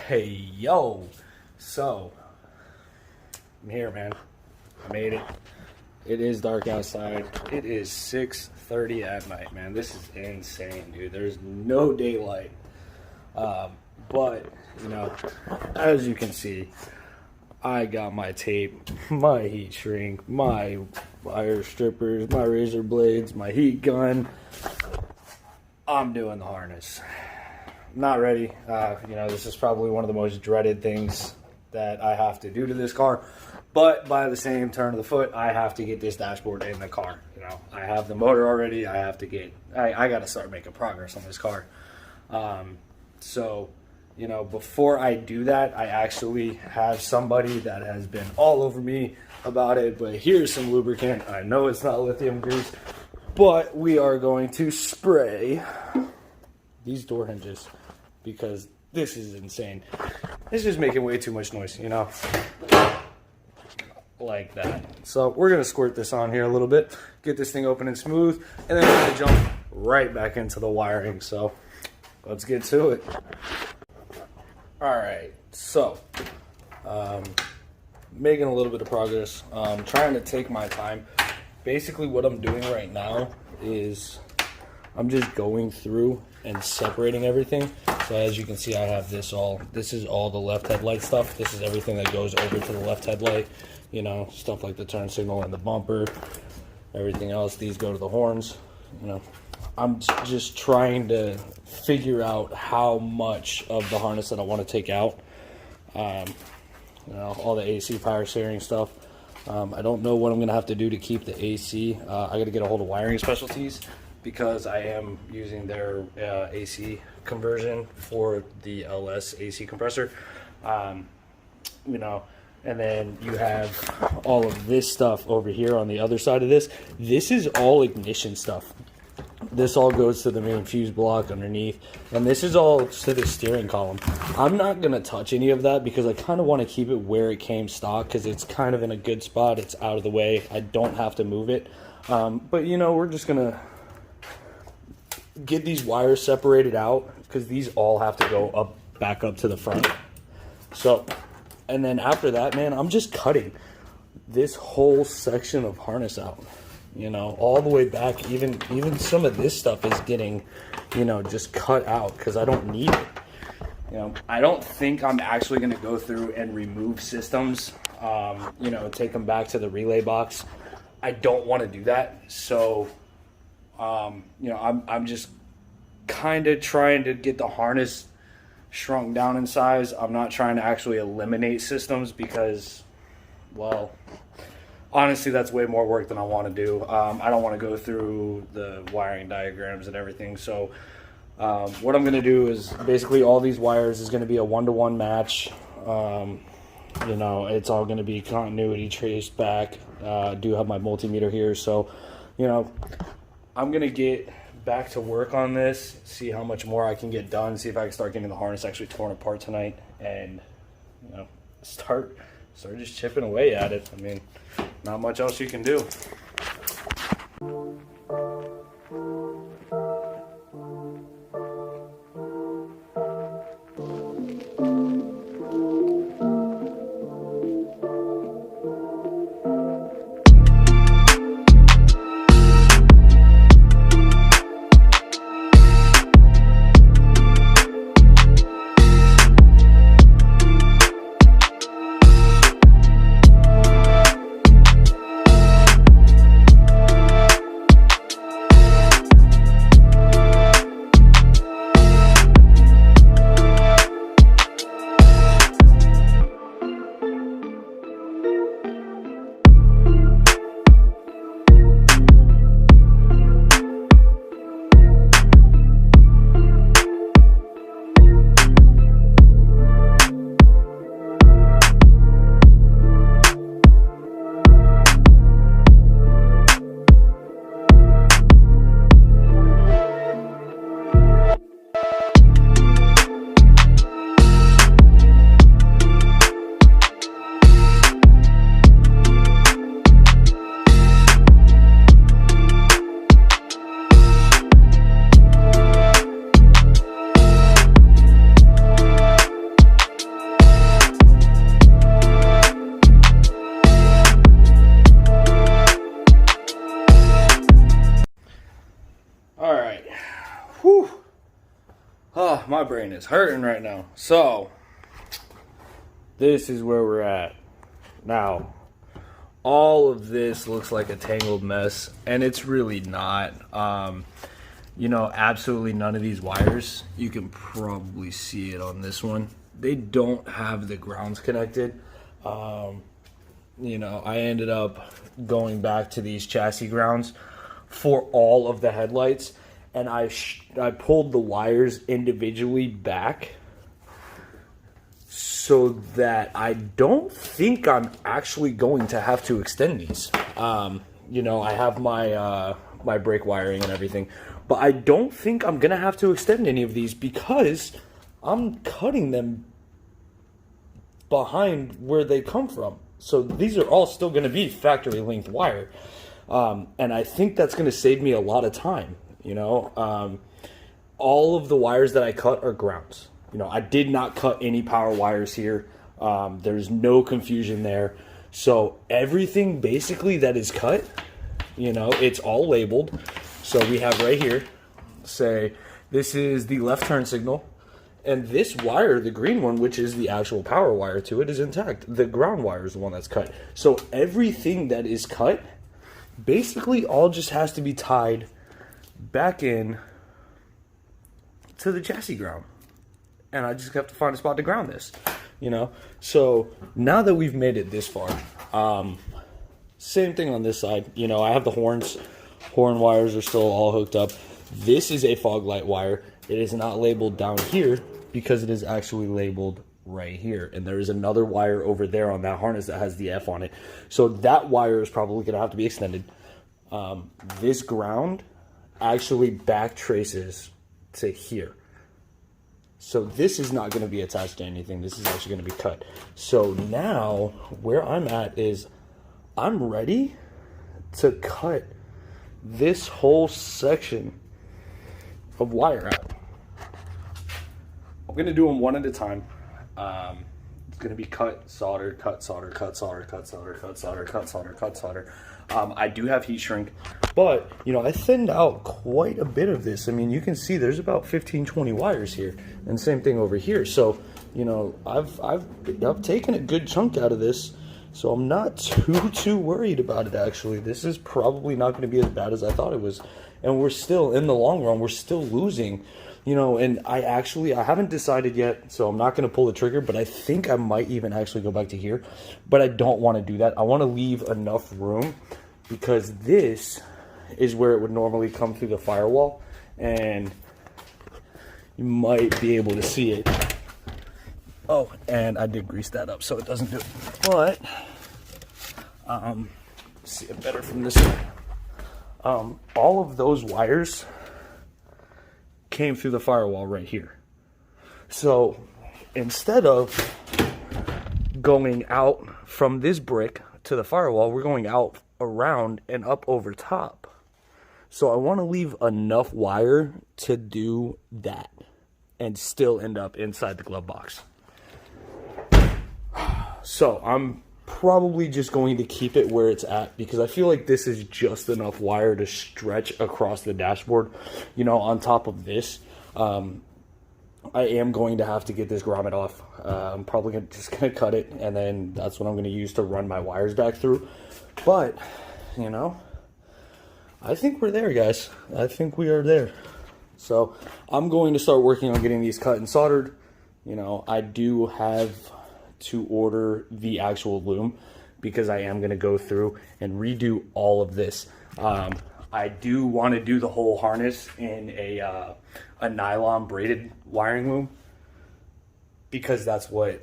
Hey, yo. So, I'm here, man. I made it. It is dark outside. It is 6:30 at night, man. This is insane, dude. There's no daylight. But, you know, as you can see, I got my tape, my heat shrink, my wire strippers, my razor blades, my heat gun. I'm doing the harness. Not ready. You know, this is probably one of the most dreaded things that I have to do to this car. But by the same turn of the foot, I have to get this dashboard in the car. You know, I have the motor already. I have to get, I got to start making progress on this car. So, you know, before I do that, I actually have somebody that has been all over me about it. But here's some lubricant. I know it's not lithium grease, but we are going to spray these door hinges because this is insane. It's just making way too much noise, you know, like that. So we're going to squirt this on here a little bit, get this thing open and smooth, and then we're going to jump right back into the wiring. So let's get to it. All right, so making a little bit of progress, trying to take my time. Basically what I'm doing right now is I'm just going through and separating everything. So as you can see, I have this is all the left headlight stuff. This is everything that goes over to the left headlight, you know, stuff like the turn signal and the bumper, everything else. These go to the horns, you know. I'm just trying to figure out how much of the harness that I want to take out. You know, all the AC power steering stuff. I don't know what I'm going to have to do to keep the AC. I got to get a hold of Wiring Specialties because I am using their AC conversion for the LS AC compressor. You know, and then you have all of this stuff over here on the other side of this. This is all ignition stuff. This all goes to the main fuse block underneath, and this is all to the steering column. I'm not going to touch any of that because I kind of want to keep it where it came stock because it's kind of in a good spot. It's out of the way. I don't have to move it. But, you know, we're just going to get these wires separated out because these all have to go back up to the front. So, and then after that, man, I'm just cutting this whole section of harness out. You know, all the way back, even some of this stuff is getting, you know, just cut out because I don't need it. You know, I don't think I'm actually going to go through and remove systems, you know, take them back to the relay box. I don't want to do that. So, you know, I'm just kind of trying to get the harness shrunk down in size. I'm not trying to actually eliminate systems because, well, honestly, that's way more work than I want to do. I don't want to go through the wiring diagrams and everything. So what I'm going to do is basically all these wires is going to be a 1-to-1 match. You know, it's all going to be continuity traced back. I do have my multimeter here. So, you know, I'm going to get back to work on this, see how much more I can get done, see if I can start getting the harness actually torn apart tonight, and, you know, start just chipping away at it. I mean, not much else you can do. brain is hurting right now. So, this is where we're at. Now, all of this looks like a tangled mess, and it's really not. You know, absolutely none of these wires, you can probably see it on this one, they don't have the grounds connected. You know, I ended up going back to these chassis grounds for all of the headlights, and I pulled the wires individually back so that I don't think I'm actually going to have to extend these. You know, I have my my brake wiring and everything, but I don't think I'm gonna have to extend any of these because I'm cutting them behind where they come from. So these are all still gonna be factory length wire. And I think that's gonna save me a lot of time, you know. All of the wires that I cut are grounds. You know, I did not cut any power wires here. There's no confusion there. So everything basically that is cut, you know, it's all labeled. So we have right here, say, this is the left turn signal. And this wire, the green one, which is the actual power wire to it, is intact. The ground wire is the one that's cut. So everything that is cut basically all just has to be tied back in to the chassis ground. And I just have to find a spot to ground this, you know. So now that we've made it this far, same thing on this side. You know, I have the horn wires are still all hooked up. This is a fog light wire. It is not labeled down here because it is actually labeled right here. And there is another wire over there on that harness that has the F on it. So that wire is probably going to have to be extended. This ground actually back traces to here. So this is not going to be attached to anything. This is actually going to be cut. So now where I'm at is I'm ready to cut this whole section of wire out. I'm going to do them one at a time. It's going to be cut, solder, cut, solder, cut, solder, cut, solder, cut, solder, cut, solder, cut, solder. I do have heat shrink, but you know, I thinned out quite a bit of this. I mean, you can see there's about 15-20 wires here, and same thing over here. So, you know, I've taken a good chunk out of this, so I'm not too worried about it. Actually, this is probably not going to be as bad as I thought it was, and we're still, in the long run, we're still losing. You know, and I haven't decided yet, so I'm not going to pull the trigger, but I think I might even actually go back to here. But I don't want to do that. I want to leave enough room because this is where it would normally come through the firewall, and you might be able to see it. Oh, and I did grease that up so it doesn't do it. But, see it better from this side. All of those wires came through the firewall right here. So instead of going out from this brick to the firewall, we're going out around and up over top. So I want to leave enough wire to do that and still end up inside the glove box. So I'm probably just going to keep it where it's at because I feel like this is just enough wire to stretch across the dashboard. You know, on top of this, I am going to have to get this grommet off. I'm probably just going to cut it, and then that's what I'm going to use to run my wires back through. But, you know, I think we're there, guys. I think we are there. So I'm going to start working on getting these cut and soldered. You know, I do have to order the actual loom because I am going to go through and redo all of this. I do want to do the whole harness in a nylon braided wiring loom because that's what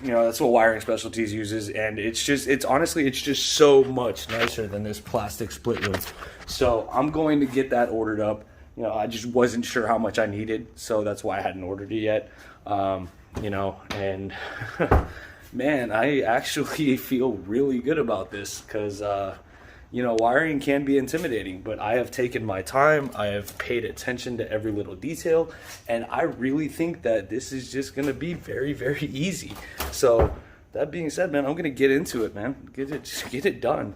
you know, that's what Wiring Specialties uses, and it's honestly just so much nicer than this plastic split loom. So I'm going to get that ordered up. You know, I just wasn't sure how much I needed, so that's why I hadn't ordered it yet. You know, and man, I actually feel really good about this because, you know, wiring can be intimidating, but I have taken my time. I have paid attention to every little detail, and I really think that this is just going to be very, very easy. So that being said, man, I'm going to get into it, man. Just get it done.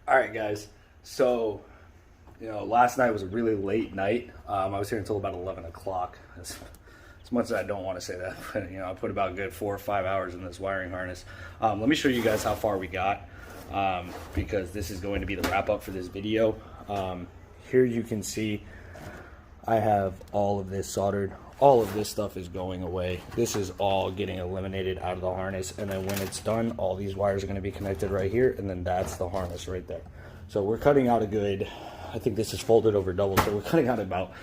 All right, guys. So, last night was a really late night. I was here until about 11 o'clock. As much as I don't want to say that, but, I put about a good 4 or 5 hours in this wiring harness. Let me show you guys how far we got, because this is going to be the wrap up for this video. Here you can see I have all of this soldered. All of this stuff is going away. This is all getting eliminated out of the harness, and then when it's done, all these wires are going to be connected right here, and then that's the harness right there. So we're cutting out a good, I think this is folded over double, so we're cutting out about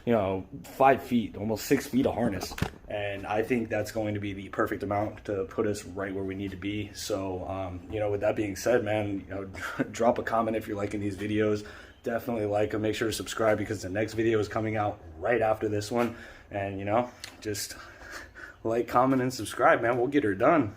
5 feet, almost 6 feet of harness, and I think that's going to be the perfect amount to put us right where we need to be. So with that being said, man, drop a comment if you're liking these videos. Definitely like them. Make sure to subscribe, because the next video is coming out right after this one. And just like, comment, and subscribe, man. We'll get her done.